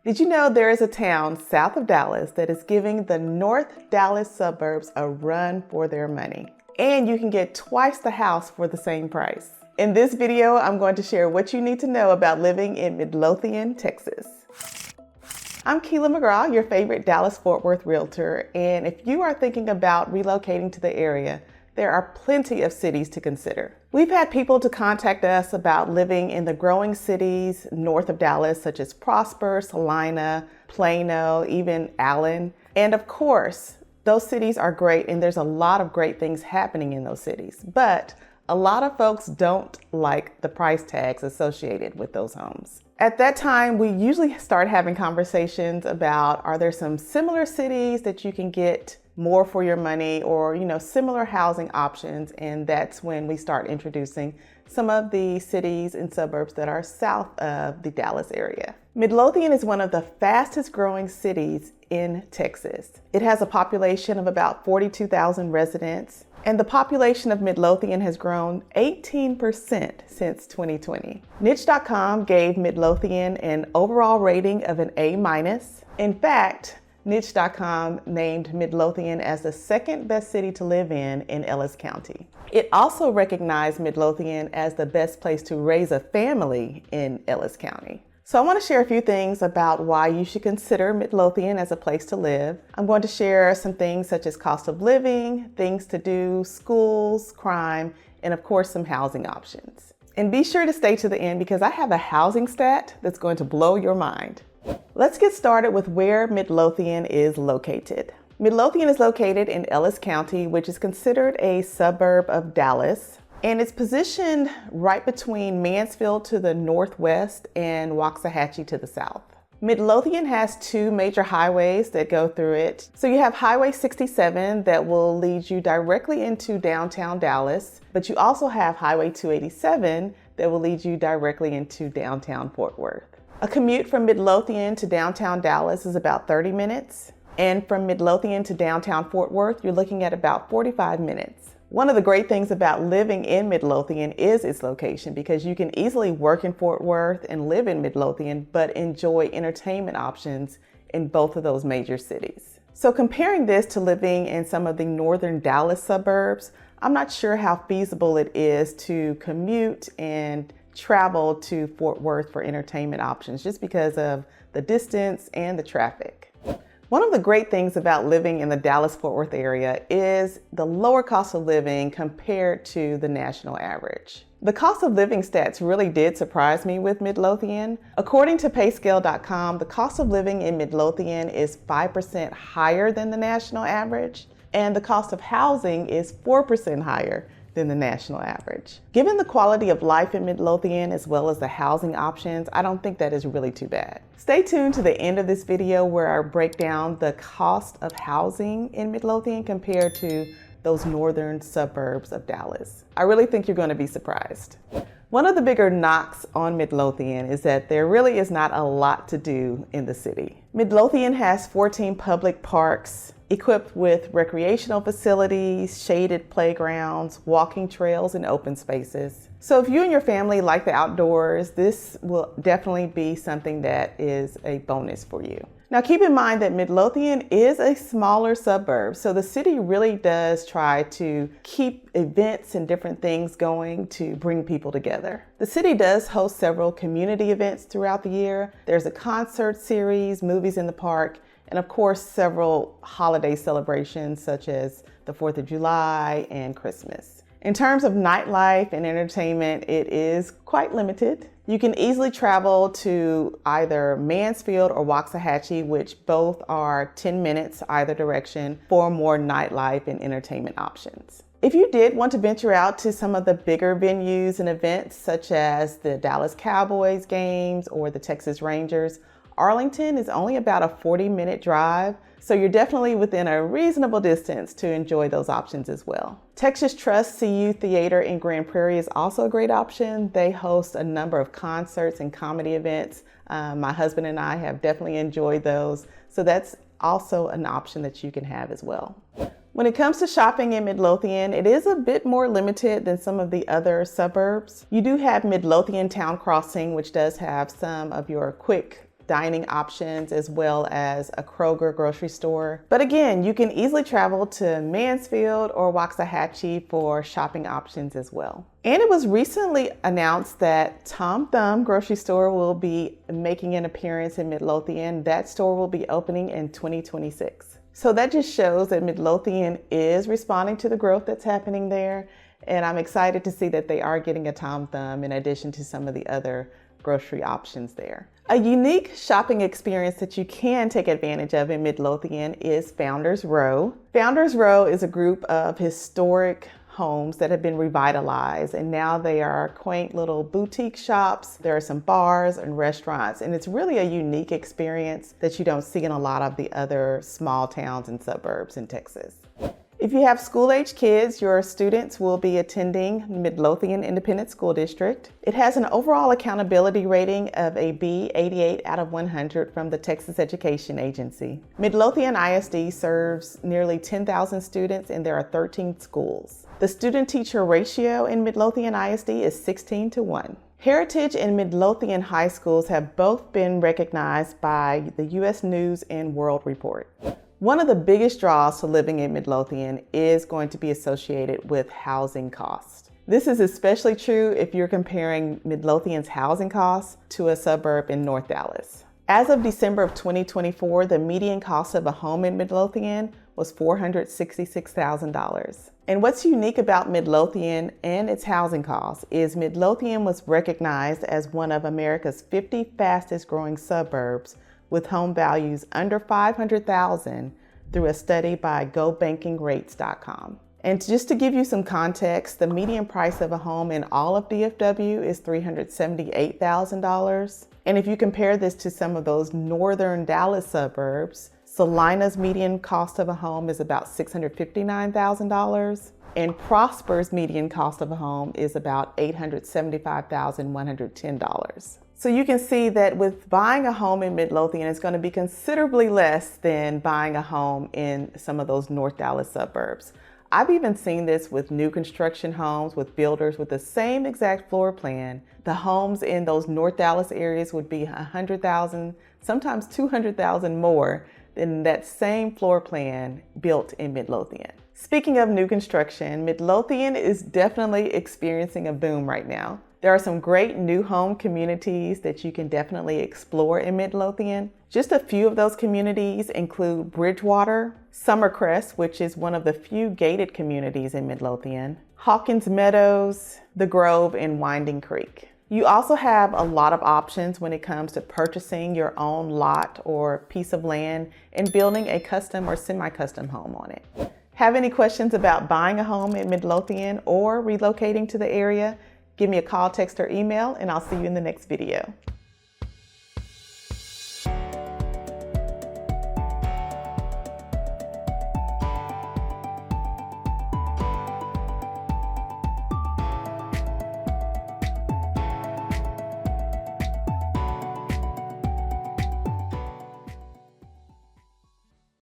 Did you know there is a town south of Dallas that is giving the North Dallas suburbs a run for their money? And you can get twice the house for the same price. In this video, I'm going to share what you need to know about living in Midlothian, Texas. I'm Keela McGraw, your favorite Dallas-Fort Worth realtor, and if you are thinking about relocating to the area, there are plenty of cities to consider. We've had people to contact us about living in the growing cities north of Dallas, such as Prosper, Salina, Plano, even Allen. And of course, those cities are great and there's a lot of great things happening in those cities. But a lot of folks don't like the price tags associated with those homes. At that time, we usually start having conversations about, are there some similar cities that you can get more for your money, or similar housing options, and that's when we start introducing some of the cities and suburbs that are south of the Dallas area. Midlothian is one of the fastest growing cities in Texas. It has a population of about 42,000 residents, and the population of Midlothian has grown 18% since 2020. Niche.com gave Midlothian an overall rating of an A-. In fact, Niche.com named Midlothian as the second best city to live in Ellis County. It also recognized Midlothian as the best place to raise a family in Ellis County. So I want to share a few things about why you should consider Midlothian as a place to live. I'm going to share some things such as cost of living, things to do, schools, crime, and of course some housing options. And be sure to stay to the end because I have a housing stat that's going to blow your mind. Let's get started with where Midlothian is located. Midlothian is located in Ellis County, which is considered a suburb of Dallas, and it's positioned right between Mansfield to the northwest and Waxahachie to the south. Midlothian has two major highways that go through it. So you have Highway 67 that will lead you directly into downtown Dallas, but you also have Highway 287 that will lead you directly into downtown Fort Worth. A commute from Midlothian to downtown Dallas is about 30 minutes, and from Midlothian to downtown Fort Worth, you're looking at about 45 minutes. One of the great things about living in Midlothian is its location, because you can easily work in Fort Worth and live in Midlothian, but enjoy entertainment options in both of those major cities. So comparing this to living in some of the northern Dallas suburbs, I'm not sure how feasible it is to commute and travel to Fort Worth for entertainment options just because of the distance and the traffic. One of the great things about living in the Dallas-Fort Worth area is the lower cost of living compared to the national average. The cost of living stats really did surprise me with Midlothian. According to payscale.com, the cost of living in Midlothian is 5% higher than the national average, and the cost of housing is 4% higher than the national average. Given the quality of life in Midlothian as well as the housing options, I don't think that is really too bad. Stay tuned to the end of this video where I break down the cost of housing in Midlothian compared to those northern suburbs of Dallas. I really think you're going to be surprised. One of the bigger knocks on Midlothian is that there really is not a lot to do in the city. Midlothian has 14 public parks equipped with recreational facilities, shaded playgrounds, walking trails, and open spaces. So if you and your family like the outdoors, this will definitely be something that is a bonus for you. Now keep in mind that Midlothian is a smaller suburb, so the city really does try to keep events and different things going to bring people together. The city does host several community events throughout the year. There's a concert series, movies in the park, and of course several holiday celebrations such as the 4th of July and Christmas. In terms of nightlife and entertainment, it is quite limited. You can easily travel to either Mansfield or Waxahachie, which both are 10 minutes either direction, for more nightlife and entertainment options. If you did want to venture out to some of the bigger venues and events such as the Dallas Cowboys games or the Texas Rangers, Arlington is only about a 40-minute drive, so you're definitely within a reasonable distance to enjoy those options as well. Texas Trust CU Theater in Grand Prairie is also a great option. They host a number of concerts and comedy events. My husband and I have definitely enjoyed those, so that's also an option that you can have as well. When it comes to shopping in Midlothian, it is a bit more limited than some of the other suburbs. You do have Midlothian Town Crossing, which does have some of your quick dining options as well as a Kroger grocery store. But again, you can easily travel to Mansfield or Waxahachie for shopping options as well. And it was recently announced that Tom Thumb grocery store will be making an appearance in Midlothian. That store will be opening in 2026. So that just shows that Midlothian is responding to the growth that's happening there. And I'm excited to see that they are getting a Tom Thumb in addition to some of the other grocery options there. A unique shopping experience that you can take advantage of in Midlothian is Founders Row. Founders Row is a group of historic homes that have been revitalized, and now they are quaint little boutique shops. There are some bars and restaurants, and it's really a unique experience that you don't see in a lot of the other small towns and suburbs in Texas. If you have school-age kids, your students will be attending Midlothian Independent School District. It has an overall accountability rating of a B, 88 out of 100 from the Texas Education Agency. Midlothian ISD serves nearly 10,000 students and there are 13 schools. The student-teacher ratio in Midlothian ISD is 16:1. Heritage and Midlothian high schools have both been recognized by the U.S. News and World Report. One of the biggest draws to living in Midlothian is going to be associated with housing costs. This is especially true if you're comparing Midlothian's housing costs to a suburb in North Dallas. As of December of 2024, the median cost of a home in Midlothian was $466,000. And what's unique about Midlothian and its housing costs is Midlothian was recognized as one of America's 50 fastest growing suburbs with home values under $500,000 through a study by GoBankingRates.com. And just to give you some context, the median price of a home in all of DFW is $378,000. And if you compare this to some of those northern Dallas suburbs, Salina's median cost of a home is about $659,000. And Prosper's median cost of a home is about $875,110. So you can see that with buying a home in Midlothian, it's going to be considerably less than buying a home in some of those North Dallas suburbs. I've even seen this with new construction homes with builders with the same exact floor plan. The homes in those North Dallas areas would be $100,000, sometimes $200,000 more than that same floor plan built in Midlothian. Speaking of new construction, Midlothian is definitely experiencing a boom right now. There are some great new home communities that you can definitely explore in Midlothian. Just a few of those communities include Bridgewater, Summercrest, which is one of the few gated communities in Midlothian, Hawkins Meadows, The Grove, and Winding Creek. You also have a lot of options when it comes to purchasing your own lot or piece of land and building a custom or semi-custom home on it. Have any questions about buying a home in Midlothian or relocating to the area? Give me a call, text, or email, and I'll see you in the next video.